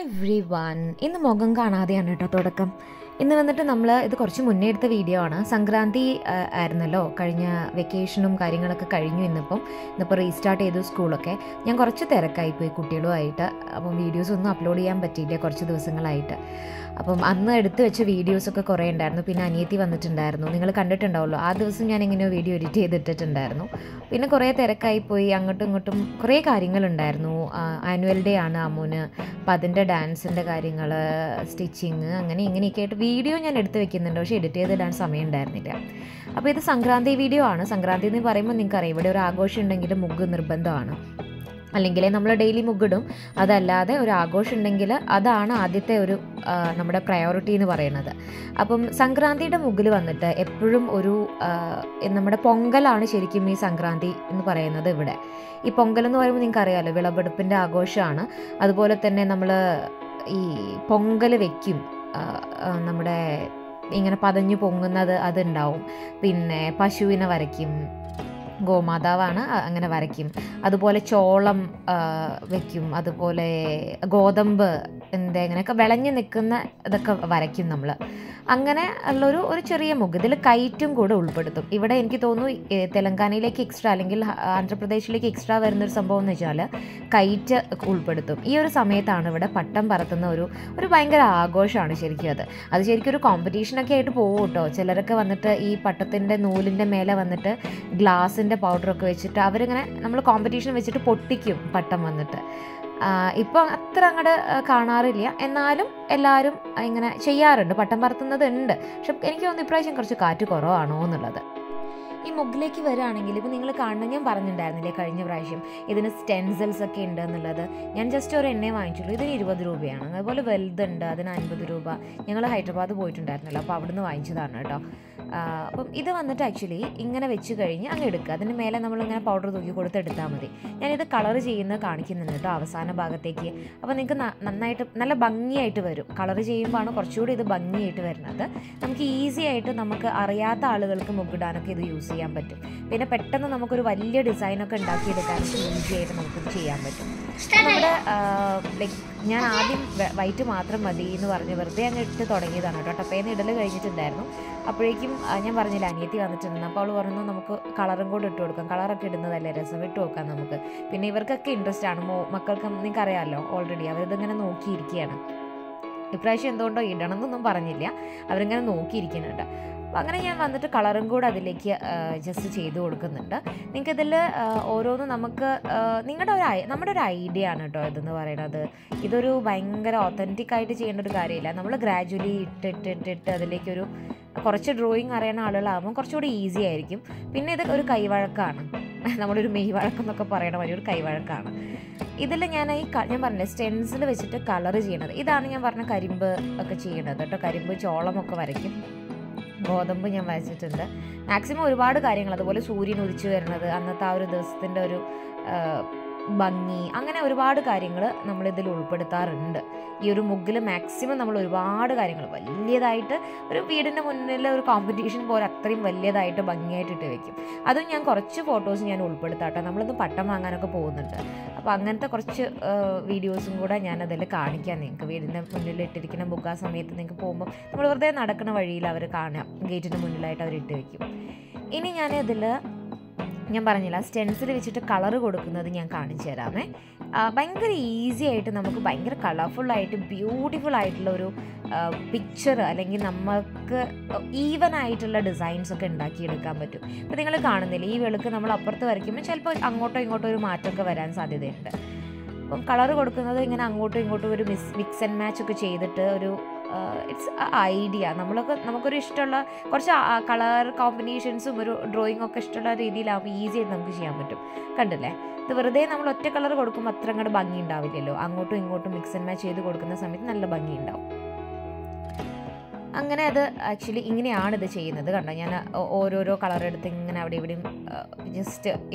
Everyone ഇന്ന് മുഖം കാണാതെയാണ് കേട്ടോ തുടക്കം. ഇന്ന് വന്നിട്ട് നമ്മൾ ഇത് കുറച്ച് മുന്നേ എടുത്ത വീഡിയോ ആണ്. സംക്രാന്തി ആയിരുന്നല്ലോ, കഴിഞ്ഞ വെക്കേഷനും കാര്യങ്ങളൊക്കെ കഴിഞ്ഞു. ഇന്നിപ്പോൾ റീസ്റ്റാർട്ട് ചെയ്തു സ്കൂളൊക്കെ. ഞാൻ കുറച്ച് തിരക്കായിപ്പോയി കുട്ടികളുമായിട്ട്. അപ്പം വീഡിയോസൊന്നും അപ്ലോഡ് ചെയ്യാൻ പറ്റിയില്ല കുറച്ച് ദിവസങ്ങളായിട്ട്. അപ്പം അന്ന് എടുത്ത് വെച്ച വീഡിയോസൊക്കെ കുറേ ഉണ്ടായിരുന്നു. പിന്നെ അനിയത്തി വന്നിട്ടുണ്ടായിരുന്നു, നിങ്ങൾ കണ്ടിട്ടുണ്ടാവുമല്ലോ. ആ ദിവസം ഞാൻ എങ്ങനെയോ വീഡിയോ എഡിറ്റ് ചെയ്തിട്ടിട്ടുണ്ടായിരുന്നു. പിന്നെ കുറേ തിരക്കായിപ്പോയി, അങ്ങോട്ടും ഇങ്ങോട്ടും കുറേ കാര്യങ്ങളുണ്ടായിരുന്നു. ആനുവൽ ഡേ ആണ് അമ്മൂന്, അപ്പം അതിൻ്റെ ഡാൻസിൻ്റെ കാര്യങ്ങൾ, സ്റ്റിച്ചിങ്, അങ്ങനെ ഇങ്ങനെയൊക്കെ ആയിട്ട് വീഡിയോ ഞാൻ എടുത്ത് വെക്കുന്നുണ്ട്. പക്ഷേ എഡിറ്റ് ചെയ്തിടാൻ സമയം ഉണ്ടായിരുന്നില്ല. അപ്പോൾ ഇത് സംക്രാന്തി വീഡിയോ ആണ്. സംക്രാന്തി എന്ന് പറയുമ്പോൾ നിങ്ങൾക്കറിയാം, ഇവിടെ ഒരു ആഘോഷം ഉണ്ടെങ്കിൽ മുഗ്ഗ് നിർബന്ധമാണ്. അല്ലെങ്കിൽ നമ്മൾ ഡെയിലി മുഗ്ഗിടും. അതല്ലാതെ ഒരു ആഘോഷം ഉണ്ടെങ്കിൽ അതാണ് ആദ്യത്തെ ഒരു നമ്മുടെ പ്രയോറിറ്റി എന്ന് പറയുന്നത്. അപ്പം സംക്രാന്തിയുടെ മുഗ്ഗിൽ വന്നിട്ട് എപ്പോഴും ഒരു നമ്മുടെ പൊങ്കലാണ് ശരിക്കും ഈ സംക്രാന്തി എന്ന് പറയുന്നത്. ഇവിടെ ഈ പൊങ്കൽ എന്ന് പറയുമ്പോൾ നിങ്ങൾക്ക് അറിയാമല്ലോ, വിളവെടുപ്പിൻ്റെ ആഘോഷമാണ്. അതുപോലെ തന്നെ നമ്മൾ ഈ പൊങ്കൽ വയ്ക്കും, നമ്മുടെ ഇങ്ങനെ പതഞ്ഞു പൊങ്ങുന്നത് അതുണ്ടാവും. പിന്നെ പശുവിനെ വരയ്ക്കും, ഗോമാതാവാണ്, അങ്ങനെ വരയ്ക്കും. അതുപോലെ ചോളം വയ്ക്കും, അതുപോലെ ഗോതമ്പ് ഇങ്ങനെയൊക്കെ വിളഞ്ഞു നിൽക്കുന്ന ഇതൊക്കെ വരയ്ക്കും നമ്മൾ. അങ്ങനെ ഉള്ളൊരു ചെറിയ മുഗ്ഗ്. ഇതിൽ കൈറ്റും കൂടെ ഉൾപ്പെടുത്തും. ഇവിടെ എനിക്ക് തോന്നുന്നു തെലങ്കാനയിലേക്ക് എക്സ്ട്രാ അല്ലെങ്കിൽ ആന്ധ്രാപ്രദേശിലേക്ക് എക്സ്ട്രാ വരുന്നൊരു സംഭവം എന്ന് വെച്ചാൽ കൈറ്റ് ഉൾപ്പെടുത്തും. ഈ ഒരു സമയത്താണ് ഇവിടെ പട്ടം പറത്തുന്ന ഒരു ഭയങ്കര ആഘോഷമാണ് ശരിക്കും. അത് ശരിക്കും ഒരു കോമ്പറ്റീഷനൊക്കെ ആയിട്ട് പോകും കേട്ടോ. ചിലരൊക്കെ വന്നിട്ട് ഈ പട്ടത്തിൻ്റെ നൂലിൻ്റെ മേലെ വന്നിട്ട് ഗ്ലാസിൻ്റെ പൗഡറൊക്കെ വെച്ചിട്ട് അവരിങ്ങനെ നമ്മൾ കോമ്പറ്റീഷൻ വെച്ചിട്ട് പൊട്ടിക്കും പട്ടം വന്നിട്ട്. ഇപ്പം അത്ര അങ്ങോട്ട് കാണാറില്ല, എന്നാലും എല്ലാവരും ഇങ്ങനെ ചെയ്യാറുണ്ട്, പട്ടം പറത്തുന്നത് ഉണ്ട്. പക്ഷെ എനിക്ക് തോന്നുന്നു ഇപ്രാവശ്യം കുറച്ച് കാറ്റ് കുറവാണോ എന്നുള്ളത്. ഈ മുഗ്ഗിലേക്ക് വരികയാണെങ്കിൽ ഇപ്പോൾ നിങ്ങൾ കാണുന്നത് ഞാൻ പറഞ്ഞിട്ടുണ്ടായിരുന്നില്ലേ കഴിഞ്ഞ പ്രാവശ്യം ഇതിന് സ്റ്റെൻസിൽസ് ഒക്കെ ഉണ്ട് എന്നുള്ളത്. ഞാൻ ജസ്റ്റ് ഒരു എണ്ണ വാങ്ങിച്ചുള്ളൂ. ഇതിന് 20 രൂപയാണ്. അതുപോലെ വലുതുണ്ട്, അതിന് 50 രൂപ. ഞങ്ങൾ ഹൈദരാബാദ് പോയിട്ടുണ്ടായിരുന്നല്ലോ, അപ്പോൾ അവിടുന്ന് വാങ്ങിച്ചതാണ് കേട്ടോ. അപ്പം ഇത് വന്നിട്ട് ആക്ച്വലി ഇങ്ങനെ വെച്ച് കഴിഞ്ഞ് അങ്ങ് എടുക്കുക. അതിന് മേലെ നമ്മളിങ്ങനെ പൗഡർ തൂക്കി കൊടുത്തെടുത്താൽ മതി. ഞാനിത് കളർ ചെയ്യുന്നത് കാണിക്കുന്നുണ്ട് കേട്ടോ അവസാന ഭാഗത്തേക്ക്. അപ്പോൾ നിങ്ങൾക്ക് നന്നായിട്ട് നല്ല ഭംഗിയായിട്ട് വരും. കളർ ചെയ്യുമ്പോഴാണ് കുറച്ചുകൂടി ഇത് ഭംഗിയായിട്ട് വരുന്നത്. നമുക്ക് ഈസി ആയിട്ട് നമുക്ക് അറിയാത്ത ആളുകൾക്ക് മുഗ്ഗിടാനൊക്കെ ഇത് യൂസ് ചെയ്യാൻ പറ്റും. പിന്നെ പെട്ടെന്ന് നമുക്കൊരു വലിയ ഡിസൈനൊക്കെ ഉണ്ടാക്കിയെടുക്കാനൊക്കെ ഈസി ആയിട്ട് നമുക്കിത് ചെയ്യാൻ പറ്റും. നമ്മുടെ ലൈക്ക് ഞാൻ ആദ്യം വൈറ്റ് മാത്രം മതി എന്ന് പറഞ്ഞ് വെറുതെ അങ്ങ് ഇട്ട് തുടങ്ങിയതാണ് കേട്ടോ. ടപ്പേന്ന് ഇടൽ കഴിഞ്ഞിട്ടുണ്ടായിരുന്നു. അപ്പോഴേക്കും ഞാൻ പറഞ്ഞില്ല, അനിയത്തി വന്നിട്ടുണ്ട്. അപ്പോൾ അവൾ പറഞ്ഞു നമുക്ക് കളറും കൂടെ ഇട്ട് കൊടുക്കാം, കളറൊക്കെ ഇടുന്നതല്ലേ രസം, ഇട്ട് നോക്കാം നമുക്ക്. പിന്നെ ഇവർക്കൊക്കെ ഇൻട്രസ്റ്റ് ആണ്, മക്കൾക്ക് നിങ്ങൾക്ക് അറിയാമല്ലോ ഓൾറെഡി, അവരിതിങ്ങനെ നോക്കിയിരിക്കുകയാണ്. ഇപ്രാവശ്യം എന്തുകൊണ്ടോ ഇടണം എന്നൊന്നും പറഞ്ഞില്ല, അവരിങ്ങനെ നോക്കിയിരിക്കുന്നുണ്ട്. അപ്പോൾ അങ്ങനെ ഞാൻ വന്നിട്ട് കളറും കൂടെ അതിലേക്ക് ജസ്റ്റ് ചെയ്ത് കൊടുക്കുന്നുണ്ട്. നിങ്ങൾക്കിതിൽ ഓരോന്നും നമുക്ക് നമ്മുടെ ഒരു ഐഡിയ ആണ് കേട്ടോ ഇതെന്ന് പറയുന്നത്. ഇതൊരു ഭയങ്കര ഒത്തൻറ്റിക് ആയിട്ട് ചെയ്യേണ്ട ഒരു കാര്യമില്ല. നമ്മൾ ഗ്രാജുവലി ഇട്ടിട്ട് അതിലേക്കൊരു കുറച്ച് ഡ്രോയിങ് അറിയുന്ന ആളുകളാകുമ്പോൾ കുറച്ചുകൂടി ഈസി ആയിരിക്കും. പിന്നെ ഇത് ഒരു കൈവഴക്കാണ്, നമ്മളൊരു മെയ് വഴക്കെന്നൊക്കെ പറയണ മാതിരി ഒരു കൈവഴക്കാണ്. ഇതിൽ ഞാൻ പറഞ്ഞില്ലേ സ്റ്റെൻസിൽ വെച്ചിട്ട് കളർ ചെയ്യണത്. ഇതാണ് ഞാൻ പറഞ്ഞ കരിമ്പ് ഒക്കെ ചെയ്യണത് കേട്ടോ. കരിമ്പ് ചോളമൊക്കെ വരയ്ക്കും, ഗോതമ്പ് ഞാൻ വരച്ചിട്ടുണ്ട്. മാക്സിമം ഒരുപാട് കാര്യങ്ങൾ, അതുപോലെ സൂര്യൻ ഉദിച്ചു വരുന്നത്, അന്നത്തെ ആ ഒരു ദിവസത്തിൻ്റെ ഒരു ഭംഗി, അങ്ങനെ ഒരുപാട് കാര്യങ്ങൾ നമ്മളിതിൽ ഉൾപ്പെടുത്താറുണ്ട്. ഈ ഒരു മുഗ്ഗിൽ മാക്സിമം നമ്മൾ ഒരുപാട് കാര്യങ്ങൾ വലിയതായിട്ട് ഒരു വീടിൻ്റെ മുന്നിൽ ഒരു കോമ്പറ്റീഷൻ പോലെ അത്രയും വലിയതായിട്ട് ഭംഗിയായിട്ട് ഇട്ട് വെക്കും. അതും ഞാൻ കുറച്ച് ഫോട്ടോസ് ഞാൻ ഉൾപ്പെടുത്താട്ടോ. നമ്മളിന്ന് പട്ടം വാങ്ങാനൊക്കെ പോകുന്നുണ്ട്. അപ്പോൾ അങ്ങനത്തെ കുറച്ച് വീഡിയോസും കൂടെ ഞാനതിൽ കാണിക്കാം നിങ്ങൾക്ക്. വീടിൻ്റെ മുന്നിൽ ഇട്ടിരിക്കുന്ന മുഗ്ഗ് ആ സമയത്ത് നിങ്ങൾക്ക് പോകുമ്പോൾ നമ്മൾ വെറുതെ നടക്കുന്ന വഴിയിൽ അവർ കാണാം, ഗേറ്റിൻ്റെ മുന്നിലായിട്ട് അവർ ഇട്ട് വെക്കും. ഇനി ഞാൻ പറഞ്ഞില്ല സ്റ്റെൻസിൽ വെച്ചിട്ട് കളർ കൊടുക്കുന്നത് ഞാൻ കാണിച്ചു തരാമേ. ഭയങ്കര ഈസി ആയിട്ട് നമുക്ക് ഭയങ്കര കളർഫുള്ളായിട്ട് ബ്യൂട്ടിഫുൾ ആയിട്ടുള്ള ഒരു പിക്ചർ, അല്ലെങ്കിൽ നമുക്ക് ഈവൻ ആയിട്ടുള്ള ഡിസൈൻസൊക്കെ ഉണ്ടാക്കിയെടുക്കാൻ പറ്റും. ഇപ്പോൾ നിങ്ങൾ കാണുന്നില്ല, ഈ വെളുക്ക് നമ്മൾ അപ്പുറത്ത് വരയ്ക്കുമ്പോൾ ചിലപ്പോൾ അങ്ങോട്ടോ ഇങ്ങോട്ടോ ഒരു മാറ്റമൊക്കെ വരാൻ സാധ്യതയുണ്ട്. അപ്പം കളർ കൊടുക്കുന്നത് ഇങ്ങനെ അങ്ങോട്ടും ഇങ്ങോട്ടും ഒരു മിക്സ് ആൻഡ് മാച്ച് ഒക്കെ ചെയ്തിട്ട് ഒരു ഇറ്റ്സ് ഐഡിയ. നമുക്കൊരു ഇഷ്ടമുള്ള കുറച്ച് കളർ കോമ്പിനേഷൻസും ഒരു ഡ്രോയിങ് ഒക്കെ ഇഷ്ടമുള്ള രീതിയിലാകുമ്പോൾ ഈസി ആയിട്ട് നമുക്ക് ചെയ്യാൻ പറ്റും. കണ്ടില്ലേ, ഇത് വെറുതെ നമ്മൾ ഒറ്റ കളർ കൊടുക്കുമ്പോൾ അത്ര അങ്ങോട്ട് ഭംഗി ഉണ്ടാവില്ലല്ലോ. അങ്ങോട്ടും ഇങ്ങോട്ടും മിക്സ് ആൻഡ് മാച്ച് ചെയ്ത് കൊടുക്കുന്ന സമയത്ത് നല്ല ഭംഗി ഉണ്ടാവും. അങ്ങനെ അത് ആക്ച്വലി ഇങ്ങനെയാണ് ഇത് ചെയ്യുന്നത്. കണ്ടോ, ഞാൻ ഓരോരോ കളർ എടുത്ത് ഇങ്ങനെ അവിടെ ഇവിടെയും ജസ്റ്റ്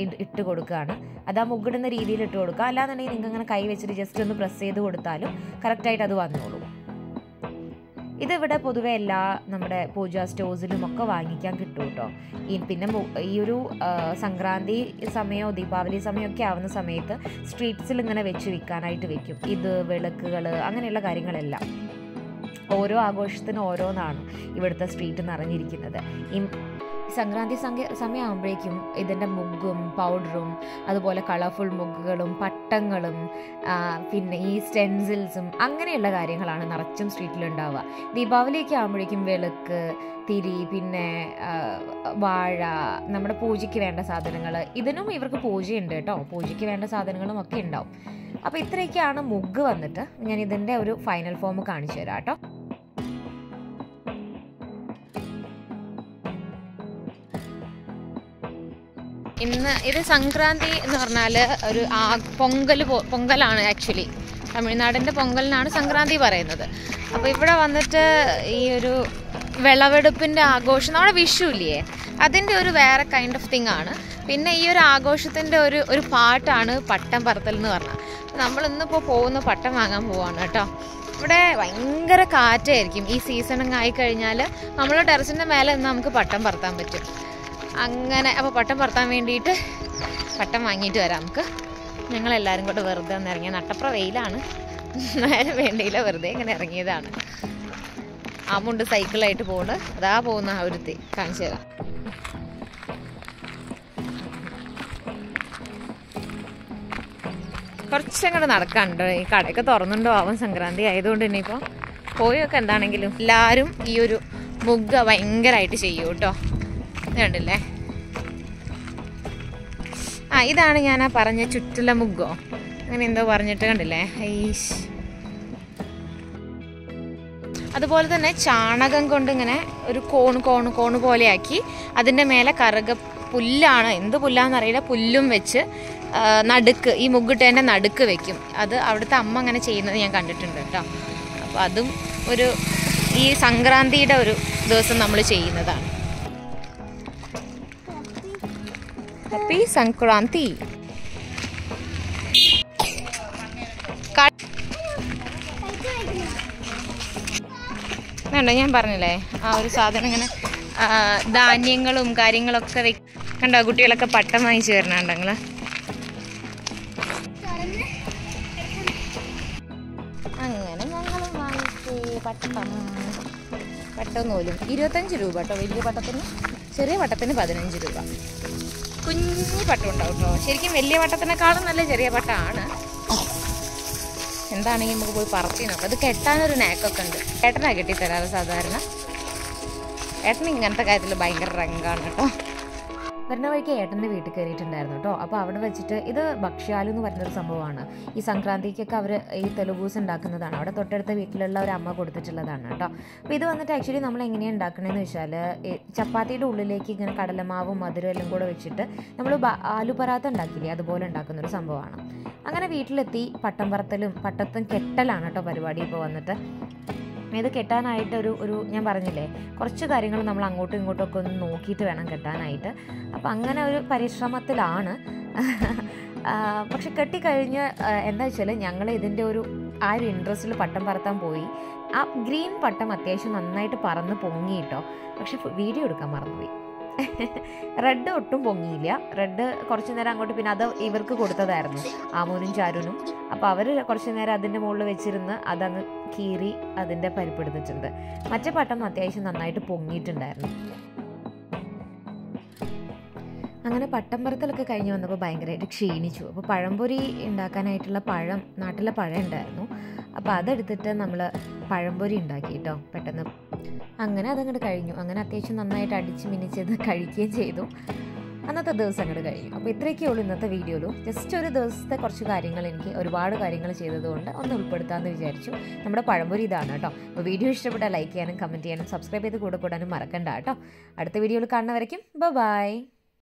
ഇട്ട് കൊടുക്കുകയാണ്. അത് ആ മുഗ്ഗിടുന്ന രീതിയിൽ ഇട്ട് കൊടുക്കുക. അല്ലാന്നുണ്ടെങ്കിൽ നിങ്ങൾക്ക് അങ്ങനെ കൈ വെച്ചിട്ട് ജസ്റ്റ് ഒന്ന് പ്രസ് ചെയ്ത് കൊടുത്താലും കറക്റ്റായിട്ട് അത് വന്നോളൂ. ഇതിവിടെ പൊതുവെ എല്ലാ നമ്മുടെ പൂജാ സ്റ്റോഴ്സിലും ഒക്കെ വാങ്ങിക്കാൻ കിട്ടും കേട്ടോ. പിന്നെ ഈ ഒരു സംക്രാന്തി സമയമോ ദീപാവലി സമയമൊക്കെ ആവുന്ന സമയത്ത് സ്ട്രീറ്റ്സിൽ ഇങ്ങനെ വെച്ച് വിൽക്കാനായിട്ട് വെക്കും. ഇത് വിളക്കുകൾ അങ്ങനെയുള്ള കാര്യങ്ങളെല്ലാം ഓരോ ആഘോഷത്തിനും ഓരോന്നാണ് ഇവിടുത്തെ സ്ട്രീറ്റ് നിറഞ്ഞിരിക്കുന്നത്. ഈ സംക്രാന്തി സമയമാകുമ്പോഴേക്കും ഇതിൻ്റെ മുഗ്ഗും പൗഡറും അതുപോലെ കളർഫുൾ മുഗ്ഗുകളും പട്ടങ്ങളും പിന്നെ ഈ സ്റ്റെൻസിൽസും അങ്ങനെയുള്ള കാര്യങ്ങളാണ് നിറച്ചും സ്ട്രീറ്റിലുണ്ടാവുക. ദീപാവലിയൊക്കെ ആകുമ്പോഴേക്കും വിളക്ക്, തിരി, പിന്നെ വാഴ, നമ്മുടെ പൂജയ്ക്ക് വേണ്ട സാധനങ്ങൾ, ഇതിനും ഇവർക്ക് പൂജയുണ്ട് കേട്ടോ. പൂജയ്ക്ക് വേണ്ട സാധനങ്ങളും ഒക്കെ ഉണ്ടാവും. അപ്പോൾ ഇത്രയൊക്കെയാണ് മുഗ്ഗ് വന്നിട്ട്. ഞാൻ ഇതിൻ്റെ ഒരു ഫൈനൽ ഫോം കാണിച്ചു തരാം കേട്ടോ. ഇന്ന് ഇത് സംക്രാന്തി എന്ന് പറഞ്ഞാൽ ഒരു പൊങ്കലാണ്. ആക്ച്വലി തമിഴ്നാടിൻ്റെ പൊങ്കലിനാണ് സംക്രാന്തി പറയുന്നത്. അപ്പോൾ ഇവിടെ വന്നിട്ട് ഈ ഒരു വിളവെടുപ്പിൻ്റെ ആഘോഷം, നമ്മുടെ വിഷു ഇല്ലേ, അതിൻ്റെ ഒരു വേറെ കൈൻഡ് ഓഫ് തിങ് ആണ്. പിന്നെ ഈ ഒരു ആഘോഷത്തിൻ്റെ ഒരു പാട്ടാണ് പട്ടം പറത്തൽ എന്ന് പറഞ്ഞാൽ. നമ്മളിന്നിപ്പോൾ പോകുന്ന പട്ടം വാങ്ങാൻ പോവാണ് കേട്ടോ. ഇവിടെ ഭയങ്കര കാറ്റായിരിക്കും. ഈ സീസണങ്ങ് ആയിക്കഴിഞ്ഞാൽ നമ്മൾ ടെറസിൻ്റെ മേലെ നിന്ന് നമുക്ക് പട്ടം പറത്താൻ പറ്റും. അങ്ങനെ അപ്പോൾ പട്ടം പറത്താൻ വേണ്ടിയിട്ട് പട്ടം വാങ്ങിയിട്ട് വരാം നമുക്ക്. ഞങ്ങളെല്ലാവരും കൂടെ വെറുതെ ഒന്ന് ഇറങ്ങിയ നട്ടപ്ര വെയിലാണ്, നേരം വേണ്ടിയില്ല, വെറുതെ ഇങ്ങനെ ഇറങ്ങിയതാണ്. ആമുണ്ട് സൈക്കിളായിട്ട് പോകുന്നത്, അതാ പോകുന്ന ആ ഒരുത്തി കാണിച്ചു തരാം. കുറച്ചങ്ങോട്ട് നടക്കാനുണ്ടോ. ഈ കടയൊക്കെ തുറന്നുണ്ടോ ആവാൻ, സംക്രാന്തി ആയതുകൊണ്ട് തന്നെ ഇപ്പോൾ പോയൊക്കെ എന്താണെങ്കിലും എല്ലാവരും ഈ ഒരു മുഗ്ഗ ഭയങ്കരമായിട്ട് ചെയ്യും കേട്ടോ. കണ്ടില്ലേ, ഇതാണ് ഞാൻ ആ പറഞ്ഞ ചുറ്റുള്ള മുഗ്ഗോ അങ്ങനെ എന്തോ പറഞ്ഞിട്ട് കണ്ടില്ലേ. അതുപോലെ തന്നെ ചാണകം കൊണ്ട് ഇങ്ങനെ ഒരു കോണ് പോലെയാക്കി അതിൻ്റെ മേലെ പുല്ലാണ്, എന്ത് പുല്ലാന്നറിയില്ല, പുല്ലും വെച്ച് നടുക്ക്, ഈ മുഗ്ഗിട്ടേൻ്റെ നടുക്ക് വെക്കും. അത് അവിടുത്തെ അമ്മ അങ്ങനെ ചെയ്യുന്നത് ഞാൻ കണ്ടിട്ടുണ്ട് കേട്ടോ. അപ്പോൾ അതും ഈ സംക്രാന്തിയുടെ ഒരു ദിവസം നമ്മൾ ചെയ്യുന്നതാണ്. ഹാപ്പി സംക്രാന്തി. കണ്ടോ, ഞാൻ പറഞ്ഞില്ലേ ആ ഒരു സാധനം ഇങ്ങനെ ധാന്യങ്ങളും കാര്യങ്ങളൊക്കെ കണ്ടോ. കുട്ടികളൊക്കെ പട്ടം വാങ്ങിച്ചു തരണുണ്ടോ നിങ്ങൾ? അങ്ങനെ ഞങ്ങൾ വാങ്ങിച്ച് പട്ടം നൂലും 25 രൂപ കേട്ടോ വലിയ പട്ടത്തിന്. ചെറിയ പട്ടത്തിന് 15 രൂപ. കുഞ്ഞി പട്ടം ഉണ്ടാവും കേട്ടോ. ശരിക്കും വലിയ പട്ടത്തിനേക്കാളും നല്ല ചെറിയ പട്ടമാണ്. എന്താണെങ്കിൽ നമുക്ക് പോയി പറത്തി നോക്കാം. അത് കെട്ടാനൊരു നാക്കൊക്കെ ഉണ്ട്. ഏട്ടനാണ് കെട്ടിത്തരാറ് സാധാരണ. ഏട്ടന് ഇങ്ങനത്തെ കാര്യത്തിൽ ഭയങ്കര റങ്കാണ് കേട്ടോ. വരുന്ന വഴിക്ക് ഏട്ടൻ്റെ വീട്ടിൽ കയറിയിട്ടുണ്ടായിരുന്നു കേട്ടോ. അപ്പോൾ അവിടെ വെച്ചിട്ട് ഇത് ഭക്ഷ്യാലു എന്ന് പറഞ്ഞൊരു സംഭവമാണ്. ഈ സംക്രാന്തിക്കൊക്കെ അവർ ഈ തെലുഗൂസ് ഉണ്ടാക്കുന്നതാണ്. അവിടെ തൊട്ടടുത്ത വീട്ടിലുള്ള ഒരു അമ്മ കൊടുത്തിട്ടുള്ളതാണ് കേട്ടോ. അപ്പോൾ ഇത് വന്നിട്ട് ആക്ച്വലി നമ്മൾ എങ്ങനെയാണ് ഉണ്ടാക്കണമെന്ന് വെച്ചാൽ ചപ്പാത്തിയുടെ ഉള്ളിലേക്ക് ഇങ്ങനെ കടലമാവും മധുരം എല്ലാം കൂടെ വെച്ചിട്ട് നമ്മൾ ആലു പറാത്ത ഉണ്ടാക്കില്ലേ, അതുപോലെ ഉണ്ടാക്കുന്നൊരു സംഭവമാണ്. അങ്ങനെ വീട്ടിലെത്തി പട്ടം പറത്തലും പട്ടത്തും കെട്ടലാണ് കേട്ടോ പരിപാടി. ഇപ്പോൾ വന്നിട്ട് ഇത് കെട്ടാനായിട്ട് ഒരു ഞാൻ പറഞ്ഞില്ലേ കുറച്ച് കാര്യങ്ങൾ നമ്മൾ അങ്ങോട്ടും ഇങ്ങോട്ടും ഒക്കെ ഒന്ന് നോക്കിയിട്ട് വേണം കെട്ടാനായിട്ട്. അപ്പോൾ അങ്ങനെ ഒരു പരിശ്രമത്തിലാണ്. പക്ഷെ കെട്ടിക്കഴിഞ്ഞ് എന്താ വെച്ചാൽ ഞങ്ങൾ ഇതിൻ്റെ ആ ഒരു ഇൻട്രസ്റ്റിൽ പട്ടം പറത്താൻ പോയി. ആ ഗ്രീൻ പട്ടം അത്യാവശ്യം നന്നായിട്ട് പറന്ന് പൊങ്ങിയിട്ടോ. പക്ഷെ വീഡിയോ എടുക്കാൻ മറന്നുപോയി. റെഡ് ഒട്ടും പൊങ്ങിയില്ല. റെഡ് കുറച്ച് നേരം അങ്ങോട്ട്, പിന്നെ അത് ഇവർക്ക് കൊടുത്തതായിരുന്നു, ആമൂനും ചാരുനും. അപ്പോൾ അവർ കുറച്ച് നേരം അതിൻ്റെ മുകളിൽ വെച്ചിരുന്ന് അതങ്ങ് കീറി അതിൻ്റെ പരിപ്പെടുത്തിട്ടുണ്ട്. മറ്റേ പട്ടം അത്യാവശ്യം നന്നായിട്ട് പൊങ്ങിയിട്ടുണ്ടായിരുന്നു. അങ്ങനെ പട്ടം പറത്തലൊക്കെ കഴിഞ്ഞ് വന്നപ്പോൾ ഭയങ്കരമായിട്ട് ക്ഷീണിച്ചു. അപ്പോൾ പഴംപൊരി ഉണ്ടാക്കാനായിട്ടുള്ള നാട്ടിലെ പഴം ഉണ്ടായിരുന്നു. അപ്പോൾ അതെടുത്തിട്ട് നമ്മൾ പഴംപൊരി ഉണ്ടാക്കി കേട്ടോ പെട്ടെന്ന്. അങ്ങനെ അതങ്ങോട്ട് കഴിഞ്ഞു. അങ്ങനെ അത്യാവശ്യം നന്നായിട്ട് അടിച്ച് മിനിച്ചത് കഴിക്കുകയും ചെയ്തു. അന്നത്തെ ദിവസം അങ്ങോട്ട് കഴിഞ്ഞു. അപ്പോൾ ഇത്രയൊക്കെ ഉള്ളൂ ഇന്നത്തെ വീഡിയോയിലും. ജസ്റ്റ് ഒരു ദിവസത്തെ കുറച്ച് കാര്യങ്ങൾ എനിക്ക് ഒരുപാട് കാര്യങ്ങൾ ചെയ്തതുകൊണ്ട് ഒന്ന് ഉൾപ്പെടുത്താമെന്ന് വിചാരിച്ചു. നമ്മുടെ പഴംപൊരി ഇതാണ് കേട്ടോ. അപ്പോൾ വീഡിയോ ഇഷ്ടപ്പെട്ടാൽ ലൈക്ക് ചെയ്യാനും കമൻറ്റ് ചെയ്യാനും സബ്സ്ക്രൈബ് ചെയ്ത് കൂടാനും മറക്കണ്ട കേട്ടോ. അടുത്ത വീഡിയോയിൽ കാണുന്നവരേക്കും ബൈ.